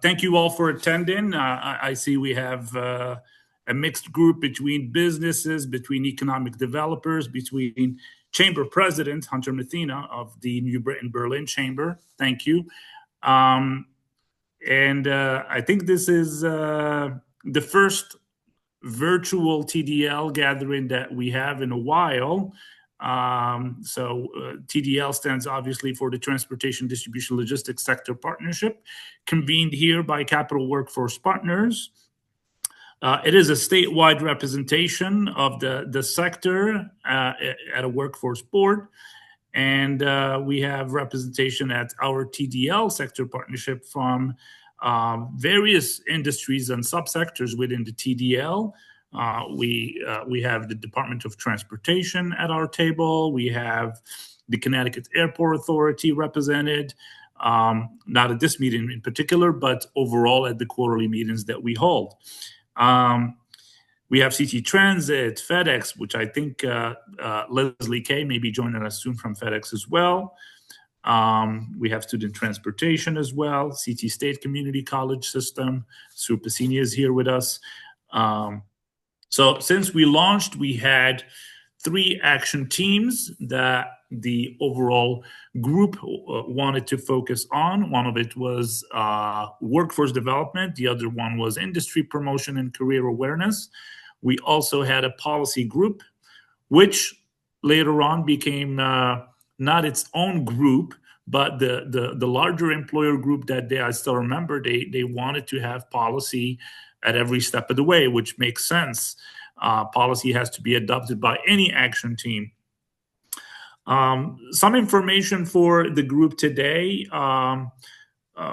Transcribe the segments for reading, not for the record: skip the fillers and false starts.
Thank you all for attending. I see we have a mixed group between businesses, between economic developers, between Chamber President Hunter Mathena of the New Britain Berlin Chamber. Thank you. And I think this is the first virtual TDL gathering that we have in a while. TDL stands obviously for the Transportation Distribution Logistics Sector Partnership, convened here by Capital Workforce Partners. It is a statewide representation of the sector at a workforce board. And we have representation at our TDL sector partnership from various industries and subsectors within the TDL. We have the Department of Transportation at our table. We have the Connecticut Airport Authority represented, not at this meeting in particular, but overall at the quarterly meetings that we hold. We have CT Transit, FedEx, which I think Leslie Kay may be joining us soon from FedEx as well. We have Student Transportation as well, CT State Community College System. Sue Piscini is here with us. So since we launched, we had 3 action teams that the overall group wanted to focus on. One of it was workforce development. The other one was industry promotion and career awareness. We also had a policy group, which later on became not its own group, but the larger employer group that I still remember, they wanted to have policy at every step of the way, which makes sense. Policy has to be adopted by any action team. Some information for the group today.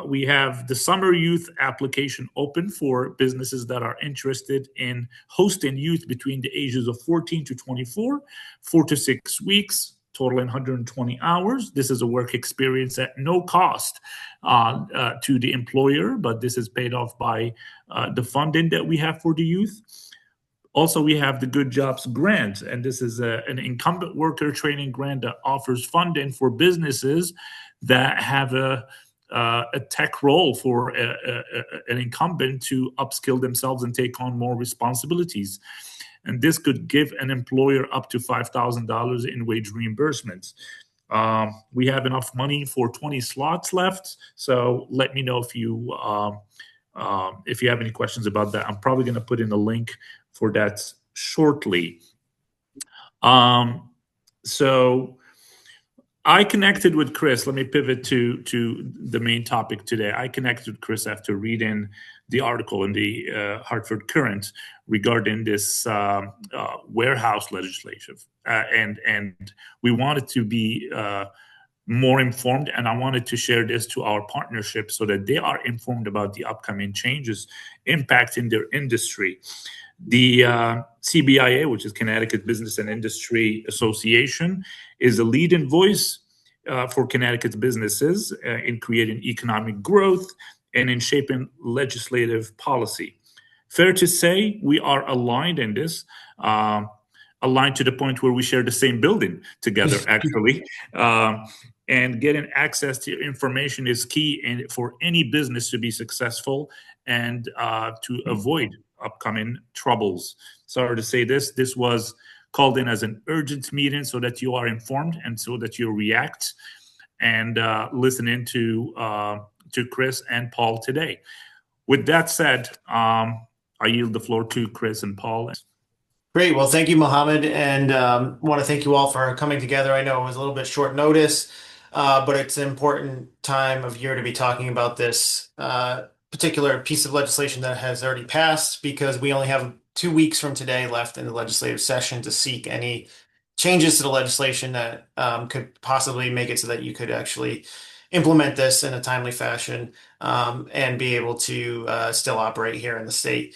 We have the summer youth application open for businesses that are interested in hosting youth between the ages of 14 to 24, 4 to 6 weeks, totaling 120 hours. This is a work experience at no cost to the employer, but this is paid off by the funding that we have for the youth. Also, we have the Good Jobs Grant, and this is an incumbent worker training grant that offers funding for businesses that have a tech role for an incumbent to upskill themselves and take on more responsibilities. And this could give an employer up to $5,000 in wage reimbursements. We have enough money for 20 slots left, so let me know if you have any questions about that. I'm probably going to put in a link for that shortly. So I connected with Chris. Let me pivot to the main topic today. I connected with Chris after reading the article in the Hartford Courant regarding this warehouse legislation. And we wanted to be more informed, and I wanted to share this to our partnership so that they are informed about the upcoming changes impacting their industry. The CBIA, which is Connecticut Business and Industry Association, is a leading voice for Connecticut's businesses in creating economic growth and in shaping legislative policy. Fair to say we are aligned in this, aligned to the point where we share the same building together, actually. And getting access to information is key for any business to be successful and to avoid upcoming troubles. Sorry to say this. This was called in as an urgent meeting so that you are informed and so that you react and listen into Chris and Paul today. With that said, I yield the floor to Chris and Paul. Great. Well, thank you, Mohammed, and want to thank you all for coming together. I know it was a little bit short notice, but it's an important time of year to be talking about this particular piece of legislation that has already passed, because we only have 2 weeks from today left in the legislative session to seek any changes to the legislation that could possibly make it so that you could actually implement this in a timely fashion and be able to still operate here in the state.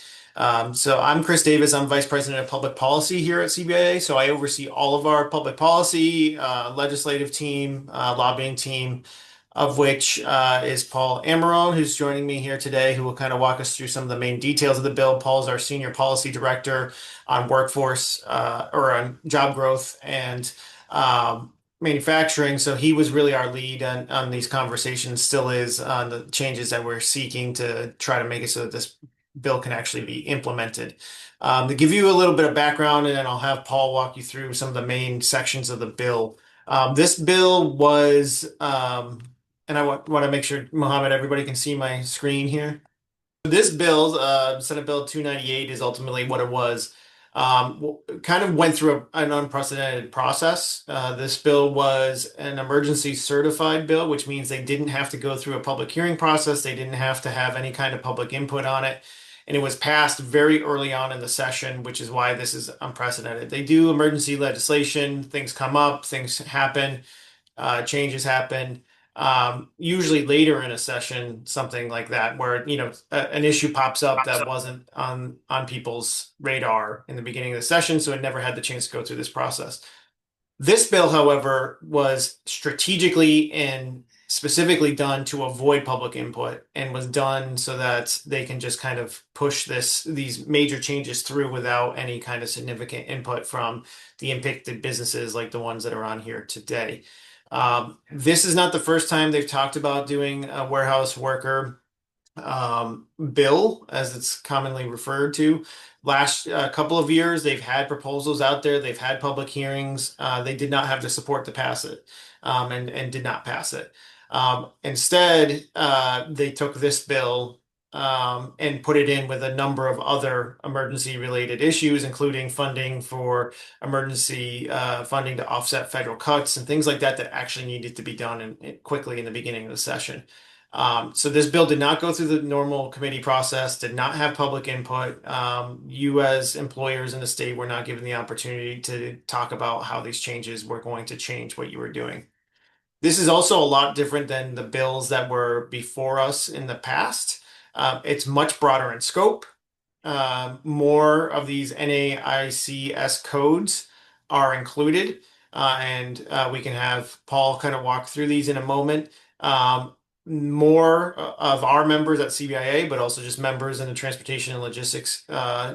So I'm Chris Davis. I'm Vice President of Public Policy here at CBIA. So I oversee all of our public policy, legislative team, lobbying team, of which is Paul Amarone, who's joining me here today, who will kind of walk us through some of the main details of the bill. Paul's our Senior Policy Director on workforce or on job growth and manufacturing, so he was really our lead on these conversations, still is, on the changes that we're seeking to try to make it so that this bill can actually be implemented. To give you a little bit of background, and then I'll have Paul walk you through some of the main sections of the bill. This bill was, and I want to make sure, Mohammed, everybody can see my screen here. This bill, Senate Bill 298, is ultimately what it was. Kind of went through an unprecedented process. This bill was an emergency certified bill, which means they didn't have to go through a public hearing process. They didn't have to have any kind of public input on it. And it was passed very early on in the session, which is why this is unprecedented. They do emergency legislation, things come up, things happen, changes happen. Usually later in a session, something like that, where an issue pops up that wasn't on people's radar in the beginning of the session, so it never had the chance to go through this process. This bill, however, was strategically and specifically done to avoid public input and was done so that they can just kind of push these major changes through without any kind of significant input from the impacted businesses like the ones that are on here today. This is not the first time they've talked about doing a warehouse worker bill, as it's commonly referred to. Last couple of years, they've had proposals out there. They've had public hearings. They did not have the support to pass it, and did not pass it. Instead, they took this bill and put it in with a number of other emergency-related issues, including funding for emergency funding to offset federal cuts and things like that that actually needed to be done quickly in the beginning of the session. So this bill did not go through the normal committee process, did not have public input. You as employers in the state were not given the opportunity to talk about how these changes were going to change what you were doing. This is also a lot different than the bills that were before us in the past. It's much broader in scope. More of these NAICS codes are included, and we can have Paul kind of walk through these in a moment. More of our members at CBIA, but also just members in the transportation and logistics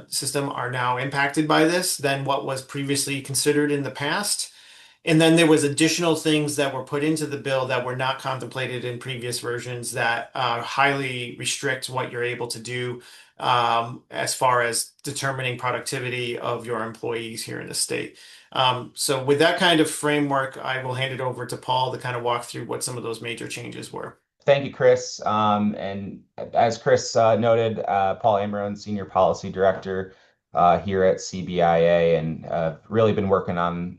system, are now impacted by this than what was previously considered in the past. And then there was additional things that were put into the bill that were not contemplated in previous versions that highly restrict what you're able to do, as far as determining productivity of your employees here in the state. So with that kind of framework, I will hand it over to Paul to kind of walk through what some of those major changes were. Thank you, Chris. And as Chris noted, Paul Amron, Senior Policy Director here at CBIA, and really been working on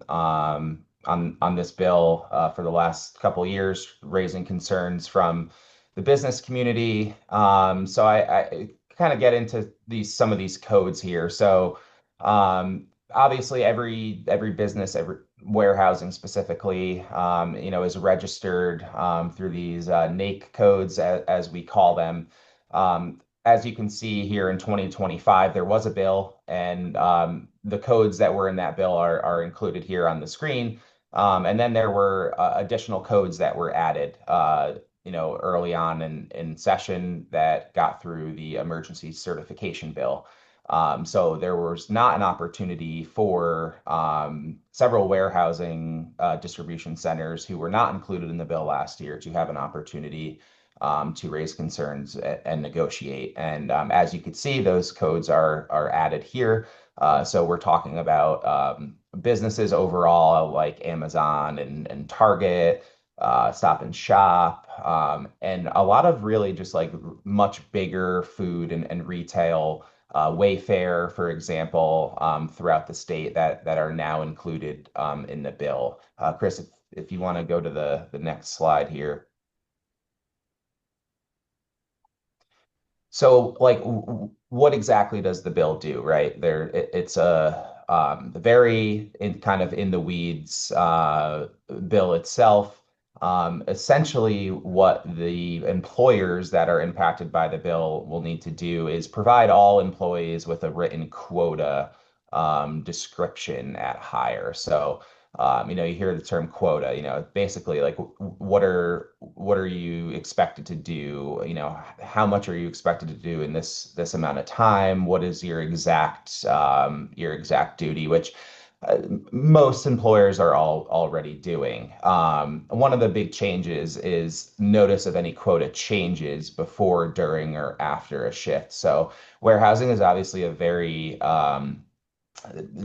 this bill for the last couple of years, raising concerns from the business community. So I kind of get into some of these codes here. So obviously, every business, every warehousing specifically, is registered through these NAIC codes, as we call them. As you can see here in 2025, there was a bill, and the codes that were in that bill are included here on the screen. And then there were additional codes that were added, early on in session that got through the emergency certification bill. So there was not an opportunity for several warehousing distribution centers who were not included in the bill last year to have an opportunity to raise concerns and negotiate. And as you can see, those codes are added here. So we're talking about businesses overall, like Amazon and Target, Stop and Shop, and a lot of really just like much bigger food and retail, Wayfair, for example, throughout the state that are now included in the bill. Chris, if you want to go to the next slide here. So, like, what exactly does the bill do, right? It's a very in the weeds bill itself. Essentially, what the employers that are impacted by the bill will need to do is provide all employees with a written quota description at hire. So, you hear the term quota, basically like what are you expected to do? How much are you expected to do in this amount of time? What is your exact duty? Which uh, most employers are all already doing. One of the big changes is notice of any quota changes before, during, or after a shift. So warehousing is obviously a very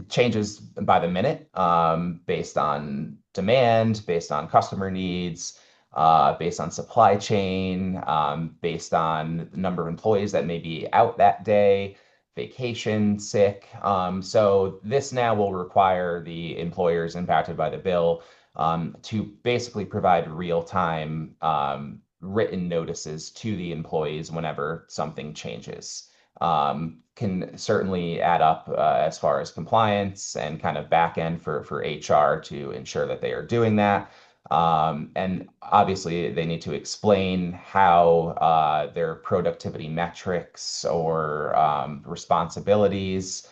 changes by the minute, based on demand, based on customer needs, based on supply chain, based on the number of employees that may be out that day, vacation, sick. So this now will require the employers impacted by the bill to basically provide real-time written notices to the employees whenever something changes. Can certainly add up as far as compliance and kind of back end for HR to ensure that they are doing that. And obviously, they need to explain how their productivity metrics or responsibilities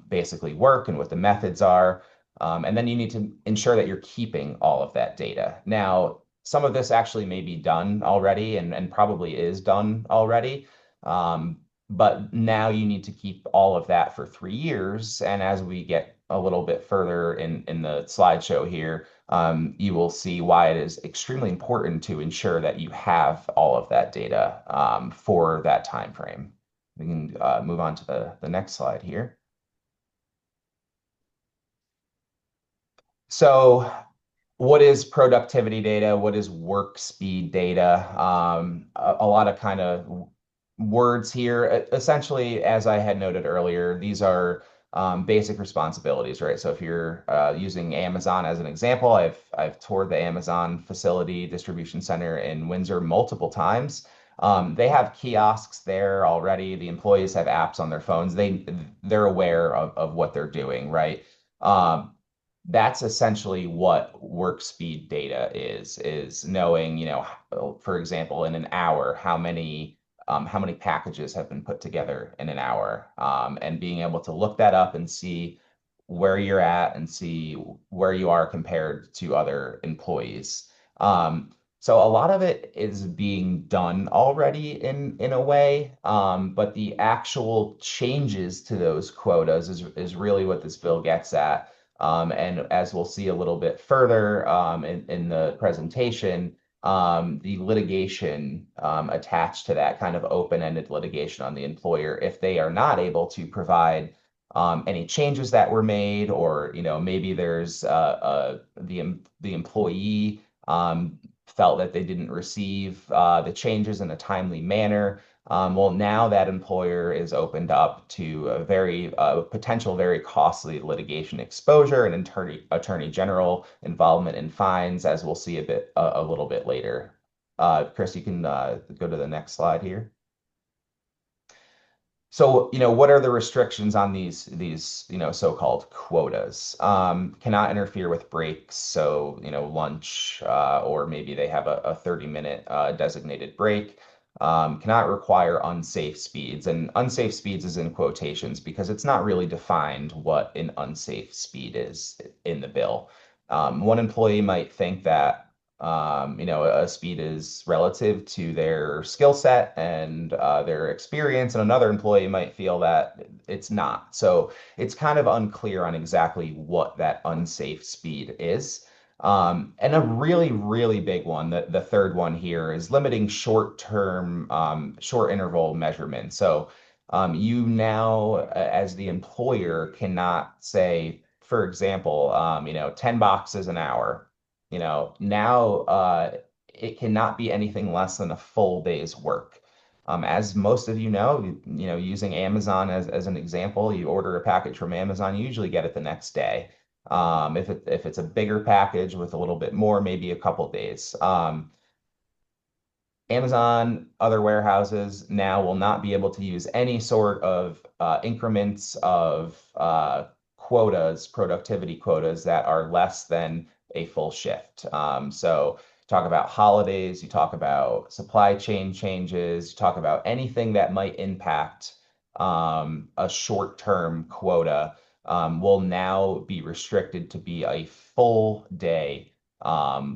basically work and what the methods are. And then you need to ensure that you're keeping all of that data. Now, some of this actually may be done already and probably is done already. Um, but now you need to keep all of that for 3 years. And as we get a little bit further in the slideshow here, you will see why it is extremely important to ensure that you have all of that data for that time frame. We can move on to the next slide here. So what is productivity data? What is work speed data? A lot of kind of words here. Essentially, as I had noted earlier, these are basic responsibilities, right? So if you're using Amazon as an example, I've toured the Amazon facility distribution center in Windsor multiple times. They have kiosks there already. The employees have apps on their phones. They're aware of what they're doing, right? Um, that's essentially what work speed data is knowing, for example, in an hour, how many packages have been put together in an hour, and being able to look that up and see where you're at and see where you are compared to other employees. So a lot of it is being done already in a way, but the actual changes to those quotas is really what this bill gets at. And as we'll see a little bit further in the presentation, the litigation attached to that kind of open-ended litigation on the employer if they are not able to provide any changes that were made, or maybe there's the employee felt that they didn't receive the changes in a timely manner. Well, now that employer is opened up to a very potential very costly litigation exposure and attorney general involvement in fines, as we'll see a little bit later. Chris, you can go to the next slide here. So, what are the restrictions on these so-called quotas? Cannot interfere with breaks. So, lunch, or maybe they have a 30-minute designated break. Cannot require unsafe speeds. And unsafe speeds is in quotations because it's not really defined what an unsafe speed is in the bill. One employee might think that a speed is relative to their skill set and their experience, and another employee might feel that it's not. So it's kind of unclear on exactly what that unsafe speed is. And a really, really big one, the third one here, is limiting short-term, short interval measurement. So you now, as the employer, cannot say, for example, 10 boxes an hour. Now it cannot be anything less than a full day's work. As most of using Amazon as an example, you order a package from Amazon, you usually get it the next day. If it's a bigger package with a little bit more, maybe a couple days. Amazon, other warehouses now will not be able to use any sort of increments of quotas, productivity quotas that are less than a full shift. So talk about holidays, you talk about supply chain changes, you talk about anything that might impact a short-term quota will now be restricted to be a full day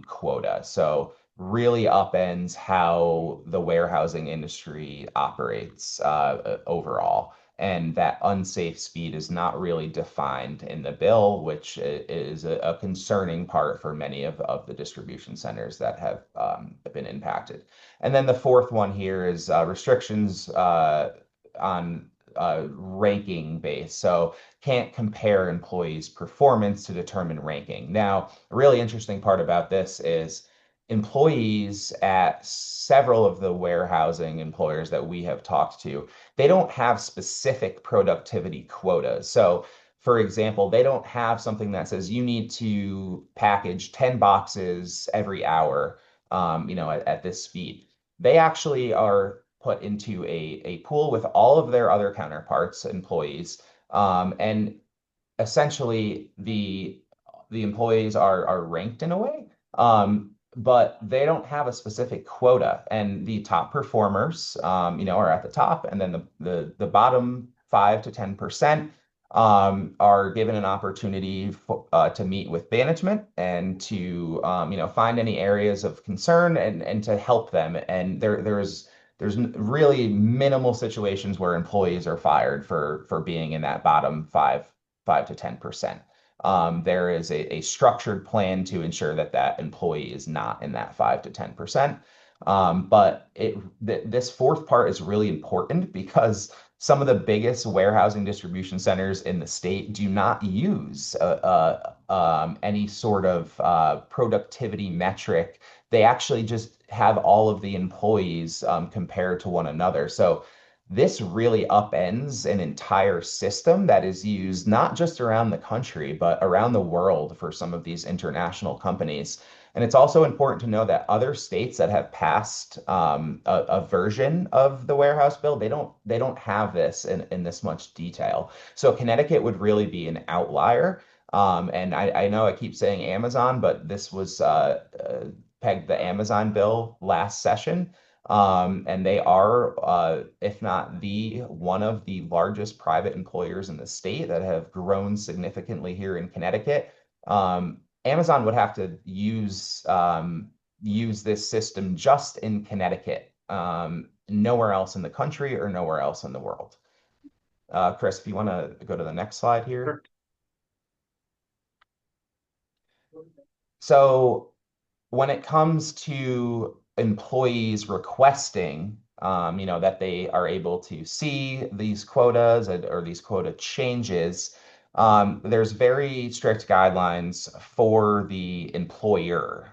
quota. So really upends how the warehousing industry operates overall. And that unsafe speed is not really defined in the bill, which is a concerning part for many of the distribution centers that have been impacted. And then the fourth one here is restrictions on ranking base. So can't compare employees' performance to determine ranking. Now, a really interesting part about this is employees at several of the warehousing employers that we have talked to, they don't have specific productivity quotas. So, for example, they don't have something that says you need to package 10 boxes every hour, at this speed. They actually are put into a pool with all of their other counterparts, employees, and essentially the employees are ranked in a way, but they don't have a specific quota. And the top performers, are at the top, and then the bottom 5 to 10% are given an opportunity to meet with management and to find any areas of concern and to help them. And there's really minimal situations where employees are fired for being in that bottom 5 to 10%. There is a structured plan to ensure that that employee is not in that 5 to 10%. But this fourth part is really important because some of the biggest warehousing distribution centers in the state do not use any sort of productivity metric. They actually just have all of the employees compared to one another. So this really upends an entire system that is used not just around the country, but around the world for some of these international companies. And it's also important to know that other states that have passed a version of the warehouse bill, they don't have this in this much detail. So Connecticut would really be an outlier. And I know I keep saying Amazon, but this was pegged the Amazon bill last session. And they are, if not the one of the largest private employers in the state that have grown significantly here in Connecticut. Amazon would have to use this system just in Connecticut, nowhere else in the country or nowhere else in the world. Chris, if you want to go to the next slide here. Sure. So when it comes to employees requesting, that they are able to see these quotas or these quota changes, there's very strict guidelines for the employer.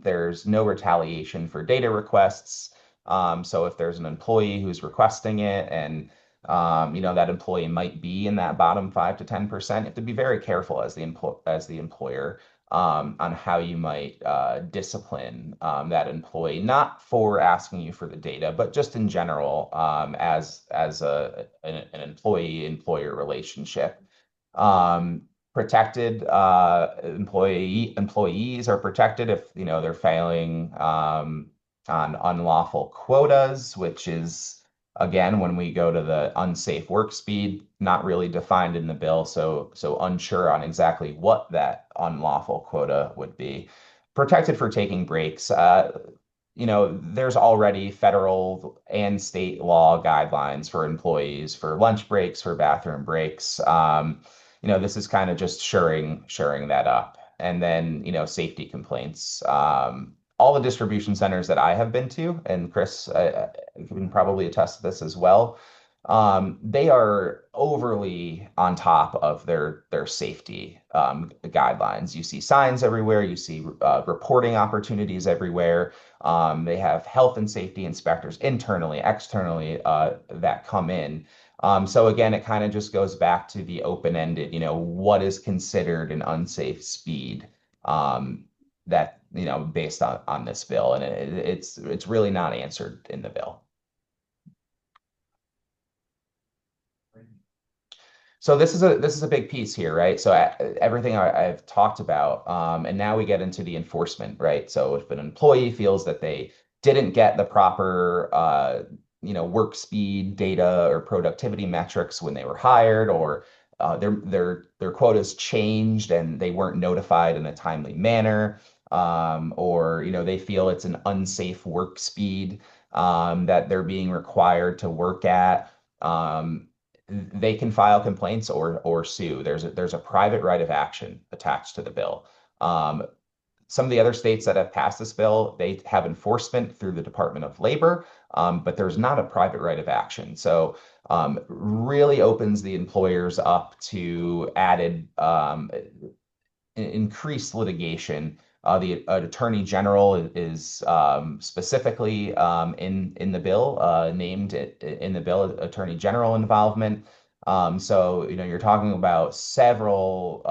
There's no retaliation for data requests. So if there's an employee who's requesting it and that employee might be in that bottom 5 to 10%, you have to be very careful as the employer on how you might discipline that employee, not for asking you for the data, but just in general as an employee-employer relationship. Protected employees are protected if they're failing on unlawful quotas, which is again, when we go to the unsafe work speed, not really defined in the bill, so unsure on exactly what that unlawful quota would be. Protected for taking breaks. There's already federal and state law guidelines for employees for lunch breaks, for bathroom breaks. This is kind of just shoring that up. And then, safety complaints. All the distribution centers that I have been to, and Chris can probably attest to this as well, they are overly on top of their safety guidelines. You see signs everywhere. You see reporting opportunities everywhere. They have health and safety inspectors internally, externally that come in. So again, it kind of just goes back to the open-ended, what is considered an unsafe speed that, based on this bill. And it's really not answered in the bill. So this is a big piece here, right? So everything I've talked about, and now we get into the enforcement, right? So if an employee feels that they didn't get the proper, work speed data or productivity metrics when they were hired, or their quotas changed and they weren't notified in a timely manner, or they feel it's an unsafe work speed that they're being required to work at. they can file complaints or sue. There's a private right of action attached to the bill. Some of the other states that have passed this bill, they have enforcement through the Department of Labor, but there's not a private right of action. So really opens the employers up to added increased litigation. The Attorney General is specifically in the bill, named in the bill Attorney General involvement. So you're talking about several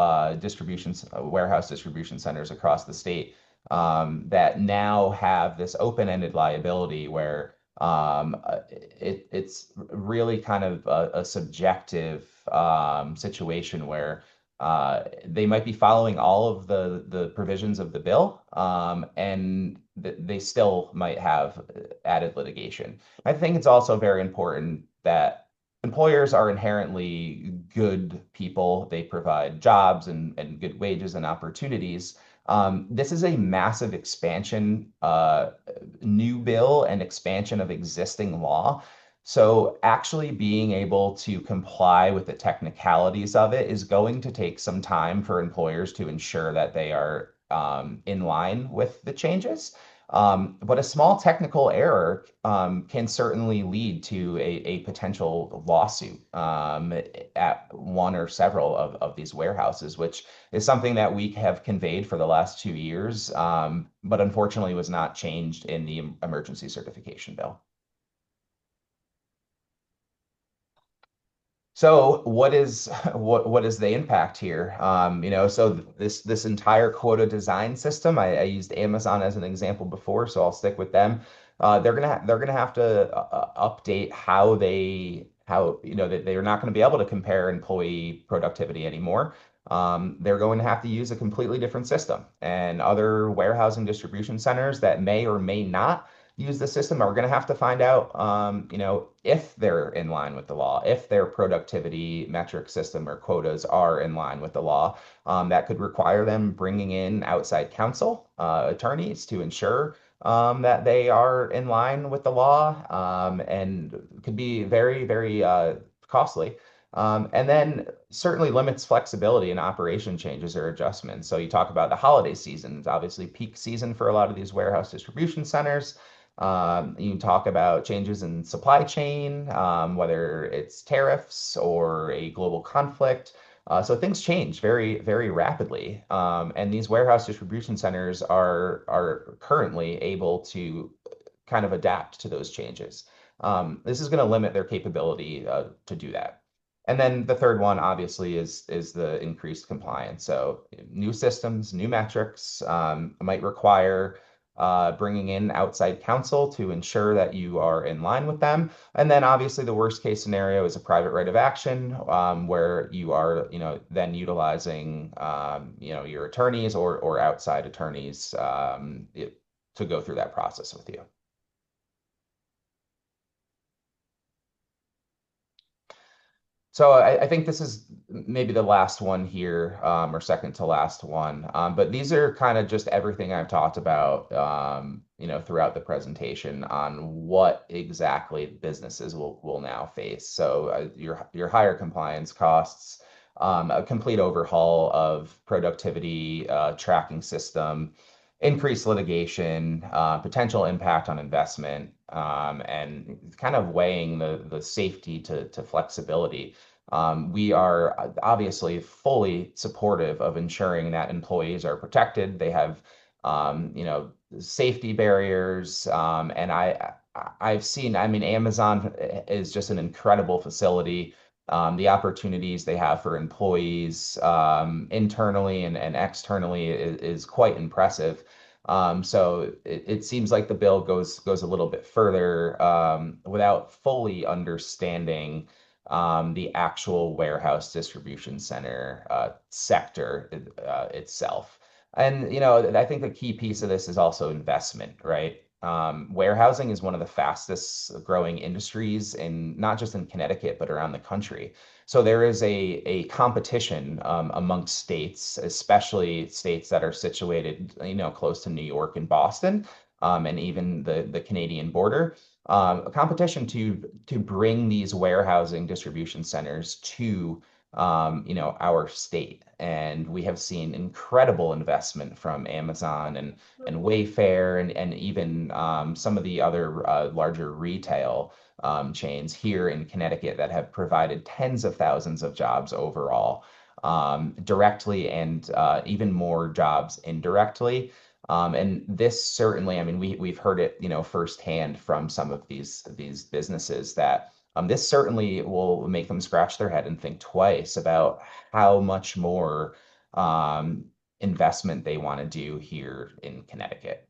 warehouse distribution centers across the state that now have this open-ended liability where it's really kind of a subjective situation where they might be following all of the provisions of the bill, and they still might have added litigation. I think it's also very important that employers are inherently good people. They provide jobs and good wages and opportunities. This is a massive expansion, new bill and expansion of existing law. So actually being able to comply with the technicalities of it is going to take some time for employers to ensure that they are in line with the changes. But a small technical error can certainly lead to a potential lawsuit at one or several of these warehouses, which is something that we have conveyed for the last 2 years, but unfortunately was not changed in the emergency certification bill. So what is what is the impact here? So this entire quota design system, I used Amazon as an example before, so I'll stick with them. They're gonna have to update that they're not going to be able to compare employee productivity anymore. They're going to have to use a completely different system, and other warehousing distribution centers that may or may not use the system are going to have to find out, if they're in line with the law, if their productivity metric system or quotas are in line with the law. That could require them bringing in outside counsel, attorneys to ensure that they are in line with the law, and could be very, very costly. And then certainly limits flexibility in operation changes or adjustments. So you talk about the holiday season. It's obviously peak season for a lot of these warehouse distribution centers. You talk about changes in supply chain, whether it's tariffs or a global conflict. So things change very, very rapidly. And these warehouse distribution centers are currently able to kind of adapt to those changes. This is going to limit their capability to do that. And then the third one, obviously, is the increased compliance. So new systems, new metrics might require bringing in outside counsel to ensure that you are in line with them. And then obviously the worst case scenario is a private right of action, where you are, then utilizing, your attorneys or outside attorneys to go through that process with you. So I think this is maybe the last one here, or second to last one. But these are kind of just everything I've talked about, throughout the presentation on what exactly businesses will now face. So your higher compliance costs, a complete overhaul of productivity tracking system, increased litigation, potential impact on investment, and kind of weighing the safety to flexibility. We are obviously fully supportive of ensuring that employees are protected. They have, safety barriers, and I've seen. I mean, Amazon is just an incredible facility. The opportunities they have for employees, internally and externally is quite impressive. So it seems like the bill goes a little bit further, without fully understanding the actual warehouse distribution center sector itself. And I think the key piece of this is also investment, right? Warehousing is one of the fastest growing industries in not just in Connecticut, but around the country. So there is a competition amongst states, especially states that are situated, close to New York and Boston, and even the Canadian border. a competition to bring these warehousing distribution centers to our state. And we have seen incredible investment from Amazon and Wayfair and even some of the other larger retail chains here in Connecticut that have provided tens of thousands of jobs overall, directly and even more jobs indirectly. And this certainly, I mean, we've heard it, firsthand from some of these businesses that this certainly will make them scratch their head and think twice about how much more investment they want to do here in Connecticut.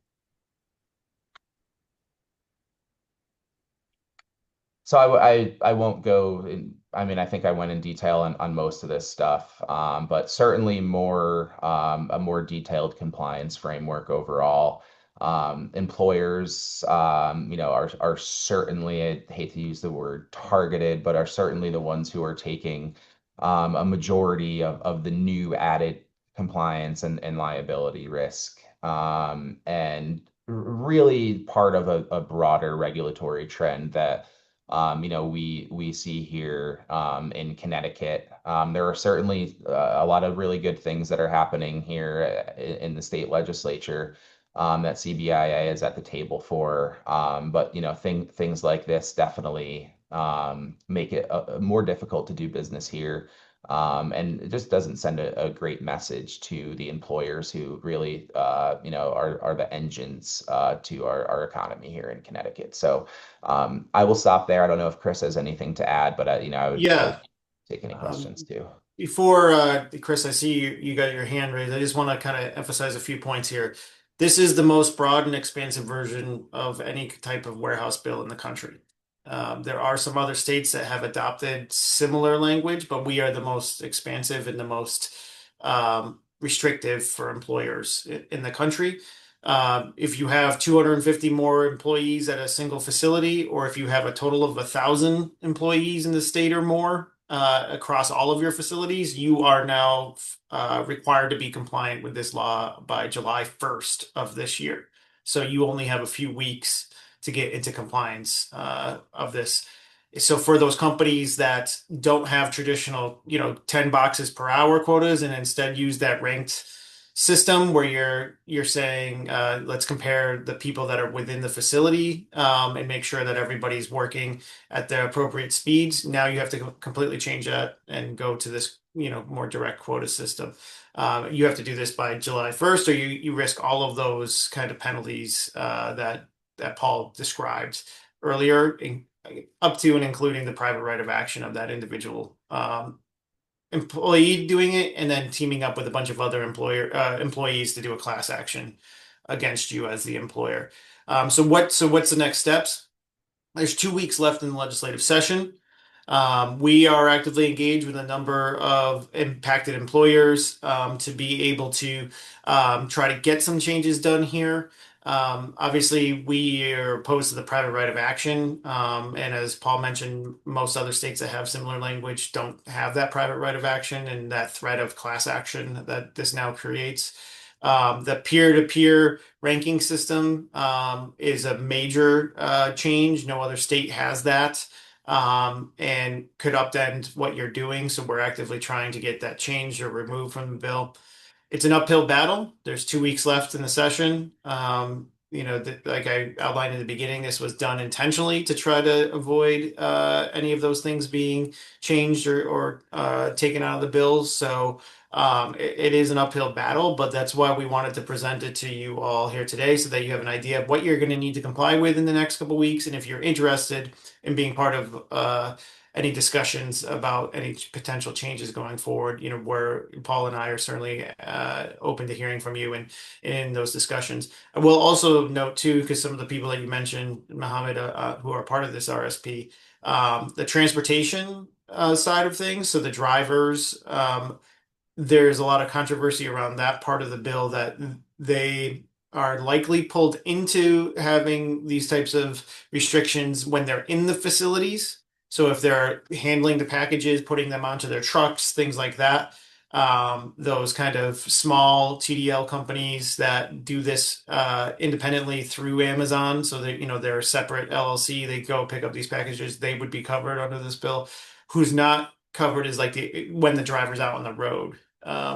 So I won't go in. I mean, I think I went in detail on most of this stuff, but certainly a more detailed compliance framework overall. Employers, are certainly, I hate to use the word targeted, but are certainly the ones who are taking a majority of the new added compliance and liability risk, and really part of a broader regulatory trend that we see here in Connecticut. There are certainly a lot of really good things that are happening here in the state legislature that CBIA is at the table for. But things like this definitely make it more difficult to do business here. And it just doesn't send a great message to the employers who really, are the engines to our economy here in Connecticut. So I will stop there. I don't know if Chris has anything to add, but I would Yeah. take any questions too. Before, Chris, I see you got your hand raised. I just want to kind of emphasize a few points here. This is the most broad and expansive version of any type of warehouse bill in the country. There are some other states that have adopted similar language, but we are the most expansive and the most restrictive for employers in the country. If you have 250 more employees at a single facility, or if you have a total of 1,000 employees in the state or more across all of your facilities, you are now required to be compliant with this law by July 1st of this year. So you only have a few weeks to get into compliance of this. So for those companies that don't have traditional, 10 boxes per hour quotas and instead use that ranked system where you're saying, let's compare the people that are within the facility and make sure that everybody's working at the appropriate speeds. Now you have to completely change that and go to this, more direct quota system. You have to do this by July 1st, or you risk all of those kind of penalties that Paul described earlier, up to and including the private right of action of that individual employee doing it, and then teaming up with a bunch of other employees to do a class action against you as the employer. So what's the next steps? There's 2 weeks left in the legislative session. We are actively engaged with a number of impacted employers to be able to try to get some changes done here. Obviously, we are opposed to the private right of action. And as Paul mentioned, most other states that have similar language don't have that private right of action and that threat of class action that this now creates. The peer-to-peer ranking system is a major change. No other state has that, and could upend what you're doing. So we're actively trying to get that changed or removed from the bill. It's an uphill battle. There's 2 weeks left in the session. Like I outlined in the beginning, this was done intentionally to try to avoid any of those things being changed or taken out of the bills. So it is an uphill battle, but that's why we wanted to present it to you all here today so that you have an idea of what you're going to need to comply with in the next couple of weeks. And if you're interested in being part of any discussions about any potential changes going forward, where Paul and I are certainly open to hearing from you and in those discussions. I will also note too, because some of the people that you mentioned, Mohammed, who are part of this RSP, the transportation side of things, so the drivers, there's a lot of controversy around that part of the bill that they are likely pulled into having these types of restrictions when they're in the facilities. So if they're handling the packages, putting them onto their trucks, things like that, those kind of small TDL companies that do this independently through Amazon, so that they're a separate LLC, they go pick up these packages, they would be covered under this bill. Who's not covered is like when the driver's out on the road.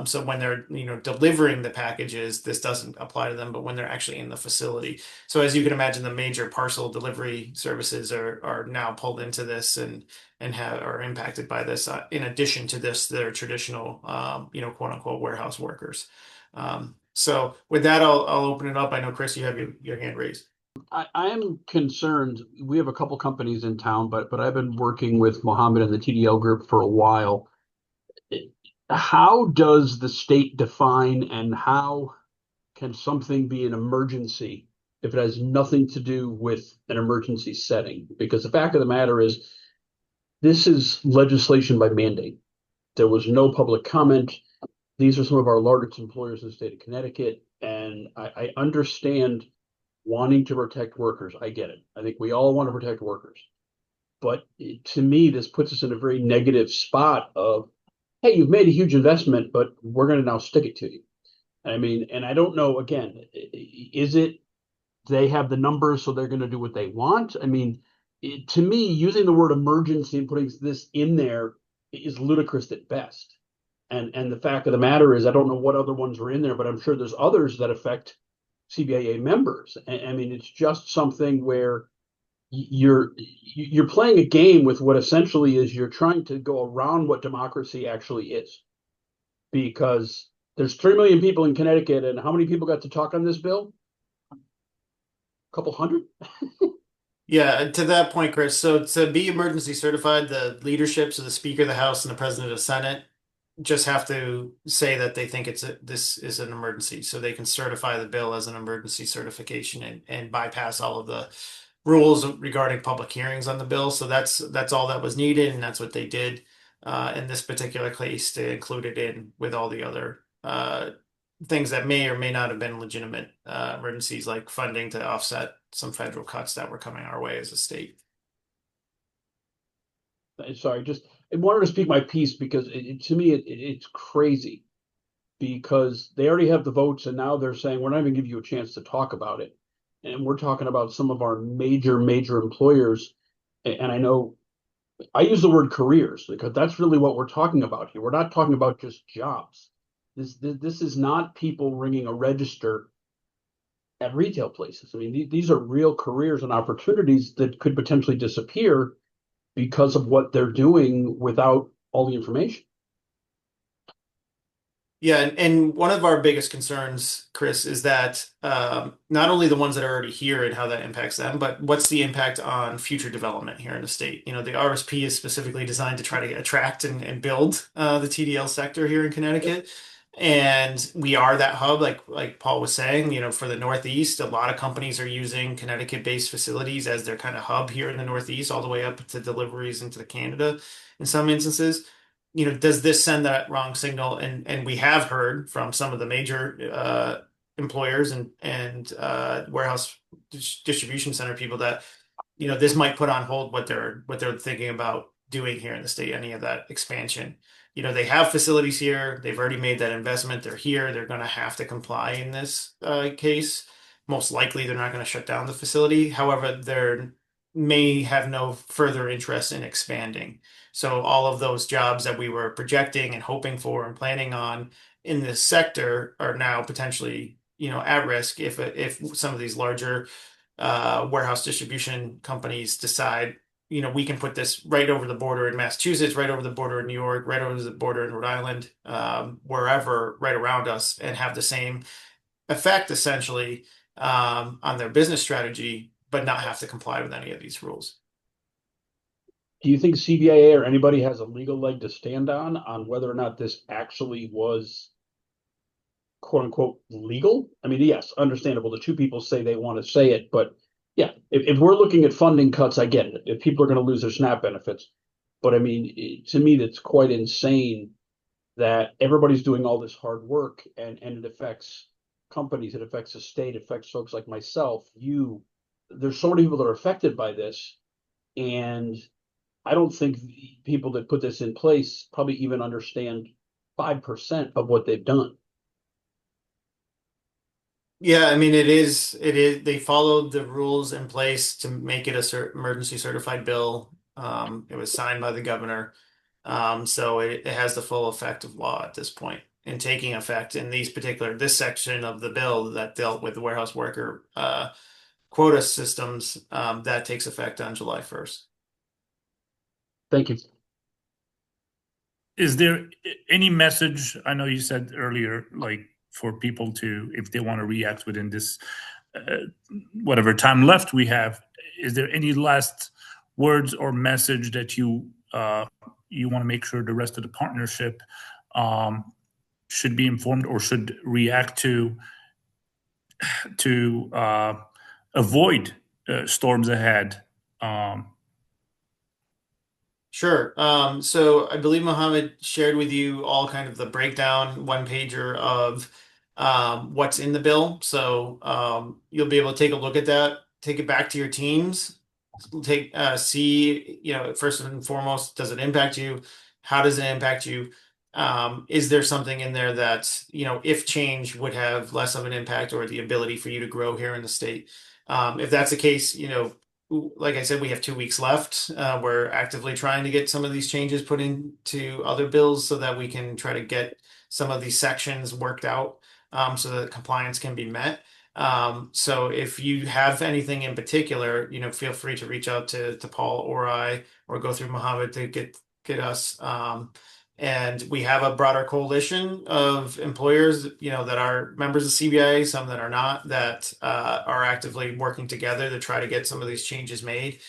So when they're delivering the packages, this doesn't apply to them, but when they're actually in the facility. So as you can imagine, the major parcel delivery services are now pulled into this and are impacted by this. In addition to this, they're traditional, quote unquote, warehouse workers. So with that, I'll open it up. I know, Chris, you have your hand raised. I am concerned. We have a couple companies in town, but I've been working with Mohammed and the TDL group for a while. How does the state define and how can something be an emergency if it has nothing to do with an emergency setting? Because the fact of the matter is, this is legislation by mandate. There was no public comment. These are some of our largest employers in the state of Connecticut, and I understand wanting to protect workers. I get it. I think we all want to protect workers. But to me, this puts us in a very negative spot of, hey, you've made a huge investment, but we're going to now stick it to you. I mean, and I don't know, again, is it they have the numbers so they're going to do what they want? I mean, to me, using the word emergency and putting this in there is ludicrous at best. And the fact of the matter is, I don't know what other ones were in there, but I'm sure there's others that affect CBIA members. I mean, it's just something where you're playing a game with what essentially is you're trying to go around what democracy actually is. Because there's 3 million people in Connecticut, and how many people got to talk on this bill? A couple hundred? Yeah, to that point, Chris. So to be emergency certified, the leadership, so the Speaker of the House and the President of the Senate, just have to say that they think this is an emergency, so they can certify the bill as an emergency certification and bypass all of the rules regarding public hearings on the bill. So that's all that was needed, and that's what they did in this particular case, to include it in with all the other things that may or may not have been legitimate emergencies, like funding to offset some federal cuts that were coming our way as a state. Sorry, just I wanted to speak my piece because to me it's crazy because they already have the votes and now they're saying we're not even giving you a chance to talk about it. And we're talking about some of our major employers. And I know I use the word careers because that's really what we're talking about here. We're not talking about just jobs. This is not people ringing a register at retail places. I mean, these are real careers and opportunities that could potentially disappear because of what they're doing without all the information. Yeah, and one of our biggest concerns, Chris, is that not only the ones that are already here and how that impacts them, but what's the impact on future development here in the state? The RSP is specifically designed to try to attract and build the TDL sector here in Connecticut. And we are that hub, like Paul was saying, for the Northeast. A lot of companies are using Connecticut-based facilities as their kind of hub here in the Northeast, all the way up to deliveries into Canada in some instances. Does this send that wrong signal? And we have heard from some of the major employers and warehouse distribution center people that this might put on hold what they're thinking about doing here in the state, any of that expansion. They have facilities here. They've already made that investment. They're here. They're going to have to comply in this case. Most likely, they're not going to shut down the facility. However, they may have no further interest in expanding. So all of those jobs that we were projecting and hoping for and planning on in this sector are now potentially, at risk if some of these larger warehouse distribution companies decide, we can put this right over the border in Massachusetts, right over the border in New York, right over the border in Rhode Island, wherever, right around us, and have the same effect essentially on their business strategy, but not have to comply with any of these rules. Do you think CBIA or anybody has a legal leg to stand on whether or not this actually was quote unquote legal? I mean, yes, understandable. The two people say they want to say it, but yeah, if we're looking at funding cuts, I get it. If people are going to lose their SNAP benefits, but I mean, to me, that's quite insane that everybody's doing all this hard work and it affects companies, it affects the state, it affects folks like myself, you. There's so many people that are affected by this, and I don't think the people that put this in place probably even understand 5% of what they've done. Yeah, I mean, it is, they followed the rules in place to make it a emergency certified bill. It was signed by the governor. So it has the full effect of law at this point and taking effect in this section of the bill that dealt with the warehouse worker, quota systems, that takes effect on July 1st. Thank you. Is there any message? I know you said earlier, like for people to, if they want to react within this, whatever time left we have, is there any last words or message that you want to make sure the rest of the partnership should be informed or should react to avoid storms ahead? Sure. So I believe Mohammed shared with you all kind of the breakdown, one pager of what's in the bill. So you'll be able to take a look at that, take it back to your teams, see, first and foremost, does it impact you? How does it impact you? Is there something in there that, if change would have less of an impact or the ability for you to grow here in the state? If that's the case, like I said, we have 2 weeks left. We're actively trying to get some of these changes put into other bills so that we can try to get some of these sections worked out, so that compliance can be met. So if you have anything in particular, feel free to reach out to Paul or I, or go through Mohammed to get us. And we have a broader coalition of employers, that are members of CBIA, some that are not, that are actively working together to try to get some of these changes made.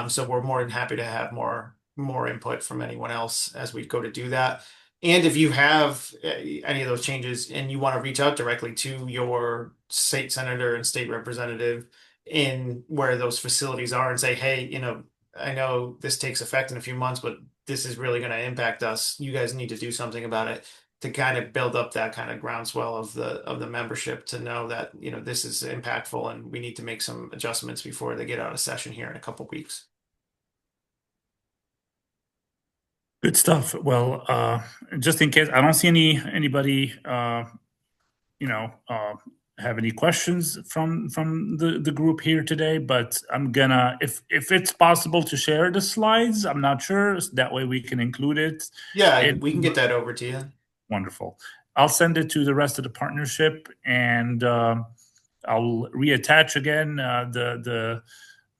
So we're more than happy to have more input from anyone else as we go to do that. And if you have any of those changes and you want to reach out directly to your state senator and state representative in where those facilities are and say, hey, I know this takes effect in a few months, but this is really going to impact us. You guys need to do something about it, to kind of build up that kind of groundswell of the membership to know that, this is impactful and we need to make some adjustments before they get out of session here in a couple weeks. Good stuff. Well, just in case, I don't see anybody, have any questions from the group here today, but I'm gonna, if it's possible to share the slides, I'm not sure. That way we can include it. Yeah, we can get that over to you. Wonderful. I'll send it to the rest of the partnership, and I'll reattach again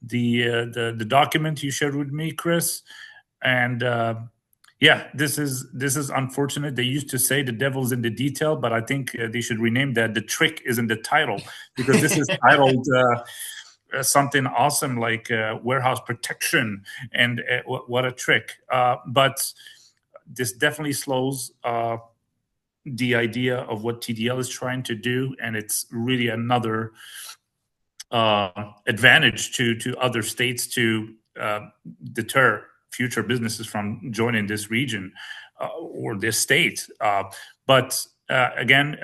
the document you shared with me, Chris, and. Yeah, this is unfortunate. They used to say the devil's in the detail, but I think they should rename that. The trick is in the title, because this is titled something awesome like warehouse protection, and what a trick. But this definitely slows the idea of what TDL is trying to do, and it's really another advantage to other states to deter future businesses from joining this region or this state. But again,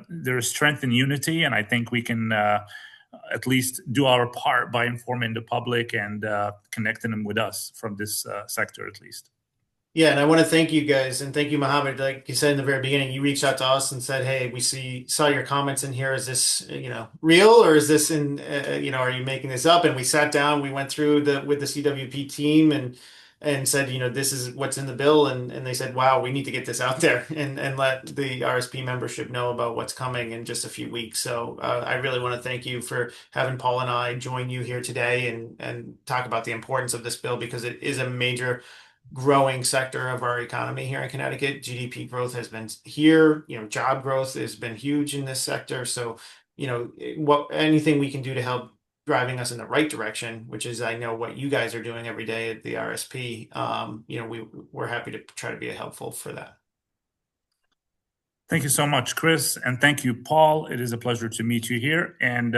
there is strength in unity, and I think we can at least do our part by informing the public and connecting them with us from this sector, at least. Yeah, and I want to thank you guys, and thank you, Mohammed. Like you said in the very beginning, you reached out to us and said, "Hey, we saw your comments in here. Is this, real, or is this are you making this up?" And we sat down, we went through with the CWP team and said, this is what's in the bill, and they said, "Wow, we need to get this out there and let the RSP membership know about what's coming in just a few weeks." So I really want to thank you for having Paul and I join you here today and talk about the importance of this bill, because it is a major growing sector of our economy here in Connecticut. GDP growth has been here, job growth has been huge in this sector. So, anything we can do to help driving us in the right direction, which is, I know, what you guys are doing every day at the RSP, we're happy to try to be helpful for that. Thank you so much, Chris, and thank you, Paul. It is a pleasure to meet you here, and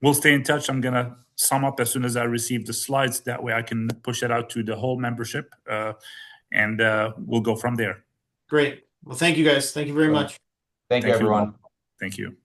we'll stay in touch. I'm gonna sum up as soon as I receive the slides. That way I can push it out to the whole membership, and we'll go from there. Great. Well, thank you guys. Thank you very much. Thank you, everyone. Thank you.